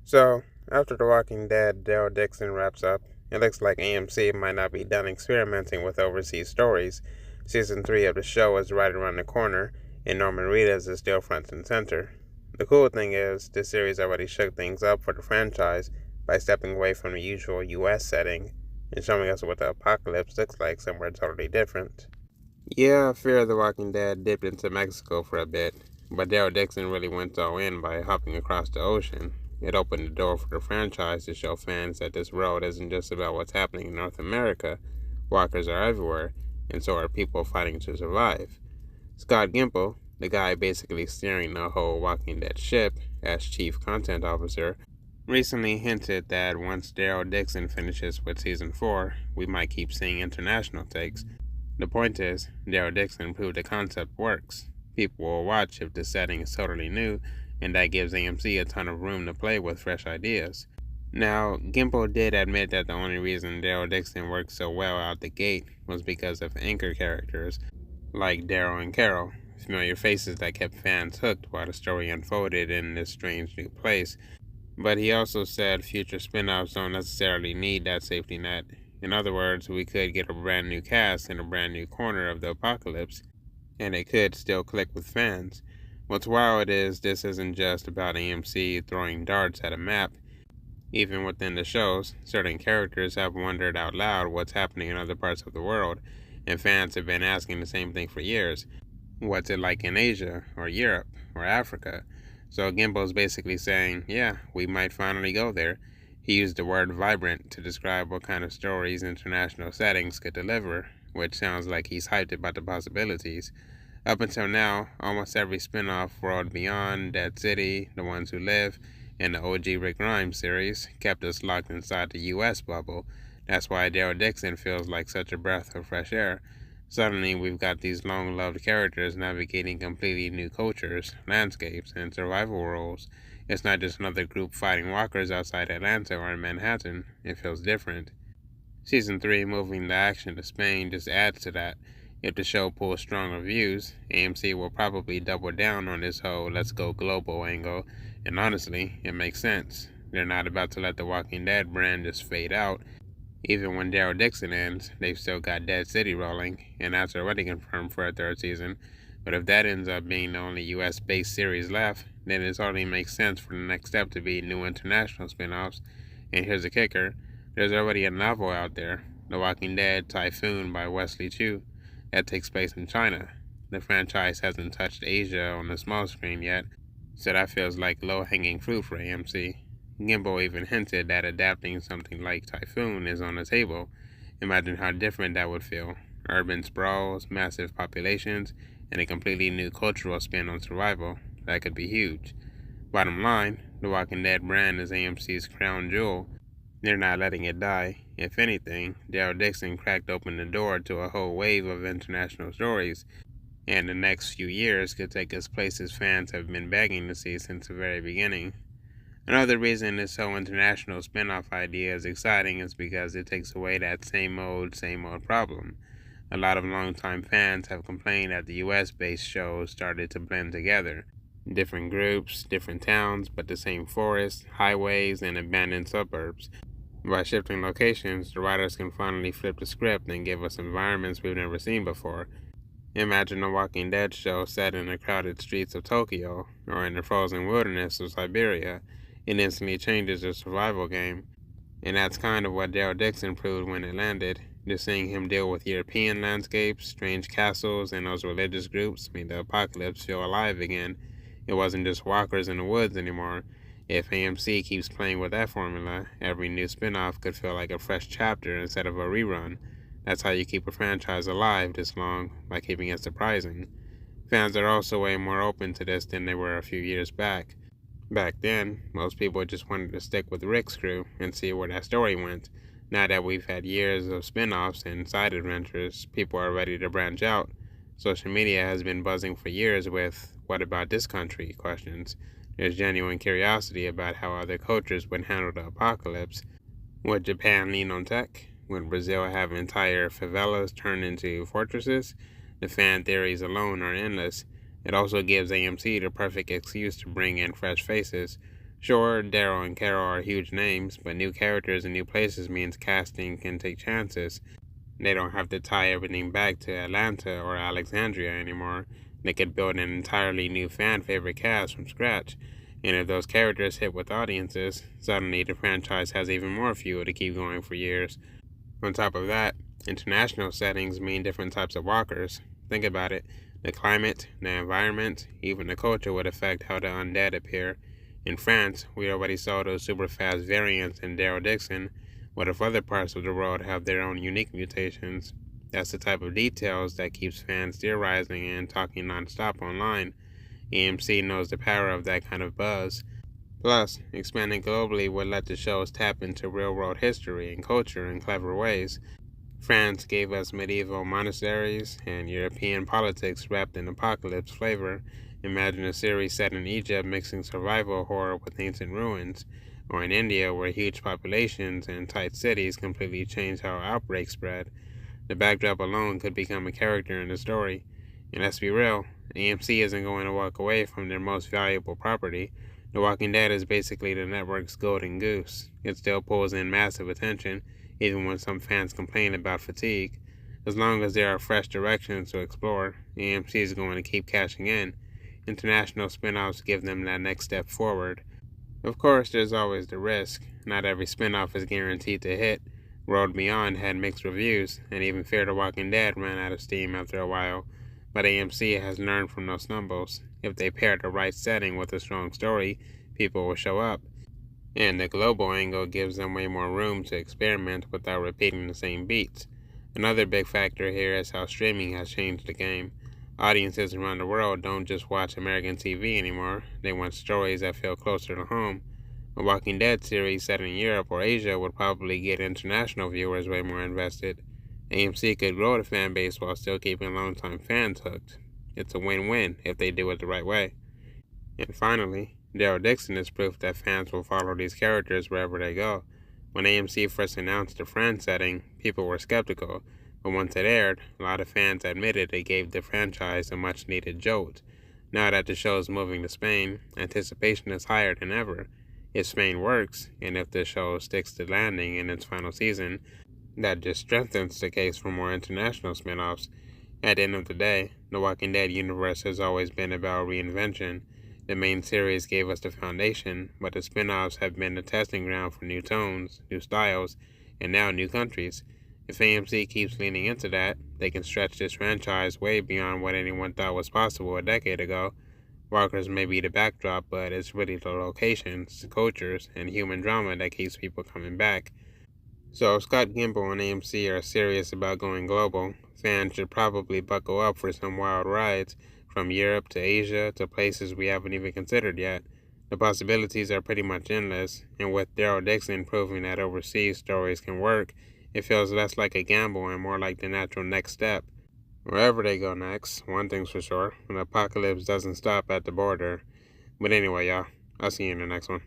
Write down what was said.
So, after The Walking Dead, Daryl Dixon wraps up, it looks like AMC might not be done experimenting with overseas stories. Season 3 of the show is right around the corner, and Norman Reedus is still front and center. The cool thing is, this series already shook things up for the franchise by stepping away from the usual US setting and showing us what the apocalypse looks like somewhere totally different. Yeah, Fear of the Walking Dead dipped into Mexico for a bit, but Daryl Dixon really went all in by hopping across the ocean. It opened the door for the franchise to show fans that this world isn't just about what's happening in North America. Walkers are everywhere, and so are people fighting to survive. Scott Gimple, the guy basically steering the whole Walking Dead ship as chief content officer, recently hinted that once Daryl Dixon finishes with season 4, we might keep seeing international takes. The point is, Daryl Dixon proved the concept works. People will watch if the setting is totally new, and that gives AMC a ton of room to play with fresh ideas. Now, Gimpo did admit that the only reason Daryl Dixon worked so well out the gate was because of anchor characters like Daryl and Carol, familiar faces that kept fans hooked while the story unfolded in this strange new place. But he also said future spin offs don't necessarily need that safety net. In other words, we could get a brand new cast in a brand new corner of the apocalypse, and it could still click with fans. What's wild is this isn't just about AMC throwing darts at a map. Even within the shows, certain characters have wondered out loud what's happening in other parts of the world, and fans have been asking the same thing for years. What's it like in Asia, or Europe, or Africa? So Gimbo's basically saying, yeah, we might finally go there. He used the word vibrant to describe what kind of stories international settings could deliver, which sounds like he's hyped about the possibilities. Up until now, almost every spin off, World Beyond, Dead City, The Ones Who Live, and the OG Rick Grimes series, kept us locked inside the US bubble. That's why Daryl Dixon feels like such a breath of fresh air. Suddenly, we've got these long loved characters navigating completely new cultures, landscapes, and survival roles. It's not just another group fighting walkers outside Atlanta or in Manhattan, it feels different. Season 3 moving the action to Spain just adds to that. If the show pulls strong reviews, AMC will probably double down on this whole let's go global angle, and honestly, it makes sense. They're not about to let the Walking Dead brand just fade out. Even when Daryl Dixon ends, they've still got Dead City rolling, and that's already confirmed for a third season. But if that ends up being the only US based series left, then it totally makes sense for the next step to be new international spin offs. And here's the kicker, there's already a novel out there, The Walking Dead Typhoon by Wesley Chu, that takes place in China. The franchise hasn't touched Asia on the small screen yet, so that feels like low hanging fruit for AMC. Gimbo even hinted that adapting something like Typhoon is on the table. Imagine how different that would feel. Urban sprawls, massive populations, and a completely new cultural spin on survival. That could be huge. Bottom line, the Walking Dead brand is AMC's crown jewel. They're not letting it die. If anything, Daryl Dixon cracked open the door to a whole wave of international stories, and the next few years could take us places fans have been begging to see since the very beginning. Another reason this whole international spin-off idea is exciting is because it takes away that same old problem. A lot of longtime fans have complained that the US-based shows started to blend together. Different groups, different towns, but the same forests, highways, and abandoned suburbs. By shifting locations, the writers can finally flip the script and give us environments we've never seen before. Imagine a Walking Dead show set in the crowded streets of Tokyo, or in the frozen wilderness of Siberia. It instantly changes the survival game. And that's kind of what Daryl Dixon proved when it landed. Just seeing him deal with European landscapes, strange castles, and those religious groups made the apocalypse feel alive again. It wasn't just walkers in the woods anymore. If AMC keeps playing with that formula, every new spin-off could feel like a fresh chapter instead of a rerun. That's how you keep a franchise alive this long, by keeping it surprising. Fans are also way more open to this than they were a few years back. Back then, most people just wanted to stick with Rick's crew and see where that story went. Now that we've had years of spin offs and side adventures, people are ready to branch out. Social media has been buzzing for years with "what about this country?" questions. There's genuine curiosity about how other cultures would handle the apocalypse. Would Japan lean on tech? Would Brazil have entire favelas turned into fortresses? The fan theories alone are endless. It also gives AMC the perfect excuse to bring in fresh faces. Sure, Daryl and Carol are huge names, but new characters and new places means casting can take chances. They don't have to tie everything back to Atlanta or Alexandria anymore. They could build an entirely new fan favorite cast from scratch. And if those characters hit with audiences, suddenly the franchise has even more fuel to keep going for years. On top of that, international settings mean different types of walkers. Think about it. The climate, the environment, even the culture would affect how the undead appear. In France, we already saw those super fast variants in Daryl Dixon. What if other parts of the world have their own unique mutations? That's the type of details that keeps fans theorizing and talking nonstop online. AMC knows the power of that kind of buzz. Plus, expanding globally would let the shows tap into real-world history and culture in clever ways. France gave us medieval monasteries and European politics wrapped in apocalypse flavor. Imagine a series set in Egypt mixing survival horror with ancient ruins, or in India where huge populations and tight cities completely change how outbreaks spread. The backdrop alone could become a character in the story. And let's be real, AMC isn't going to walk away from their most valuable property. The Walking Dead is basically the network's golden goose. It still pulls in massive attention, even when some fans complain about fatigue. As long as there are fresh directions to explore, AMC is going to keep cashing in. International spin-offs give them that next step forward. Of course, there's always the risk. Not every spin-off is guaranteed to hit. World Beyond had mixed reviews, and even Fear the Walking Dead ran out of steam after a while. But AMC has learned from those stumbles. If they pair the right setting with a strong story, people will show up. And the global angle gives them way more room to experiment without repeating the same beats. Another big factor here is how streaming has changed the game. Audiences around the world don't just watch American TV anymore, they want stories that feel closer to home. A Walking Dead series set in Europe or Asia would probably get international viewers way more invested. AMC could grow the fan base while still keeping longtime fans hooked. It's a win-win if they do it the right way. And finally, Daryl Dixon is proof that fans will follow these characters wherever they go. When AMC first announced the France setting, people were skeptical, but once it aired, a lot of fans admitted it gave the franchise a much-needed jolt. Now that the show is moving to Spain, anticipation is higher than ever. If Spain works, and if the show sticks to landing in its final season, that just strengthens the case for more international spin-offs. At the end of the day, the Walking Dead universe has always been about reinvention. The main series gave us the foundation, but the spin-offs have been the testing ground for new tones, new styles, and now new countries. If AMC keeps leaning into that, they can stretch this franchise way beyond what anyone thought was possible a decade ago. Walkers may be the backdrop, but it's really the locations, cultures, and human drama that keeps people coming back. So if Scott Gimple and AMC are serious about going global, fans should probably buckle up for some wild rides, from Europe to Asia to places we haven't even considered yet. The possibilities are pretty much endless, and with Daryl Dixon proving that overseas stories can work, it feels less like a gamble and more like the natural next step. Wherever they go next, one thing's for sure, an apocalypse doesn't stop at the border. But anyway, y'all, I'll see you in the next one.